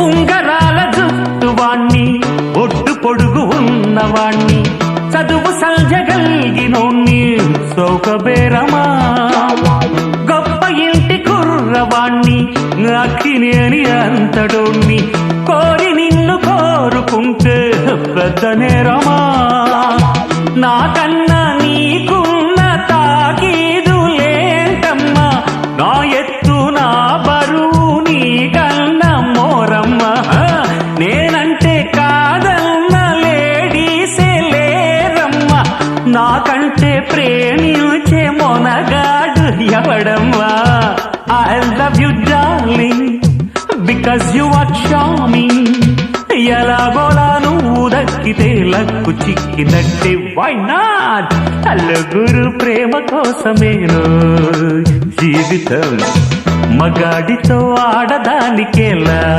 ఉంగరాల జుట్టువాణ్ణి ఒడ్డు పొడుగు ఉన్నవాణ్ణి చదువు సంజగలిగినోణ్ణి సౌకబేరమా గొప్ప ఇంటి కుర్రవాణ్ణి అక్కినేని అంతడోణ్ణి కోరి నిన్ను కోరుకుంటే పెద్ద నేరమా నాకన్నా నీకున్న తాకీదులేంటమ్మా నా ఎత్తు నా బరువు నీకన్నా మోరమ్మా నేనంటే కాదన్న లేడీసే లేరమ్మా నాకంటే ప్రేమించే Monagadu ఎవడమ్మా I love you darling because you are charming ఎలాగోలా నువ్వు దక్కితే లక్కు చిక్కినట్టే why not నలుగురు ప్రేమ కోసమేను జీవితం మగాడితో ఆడదానికేలా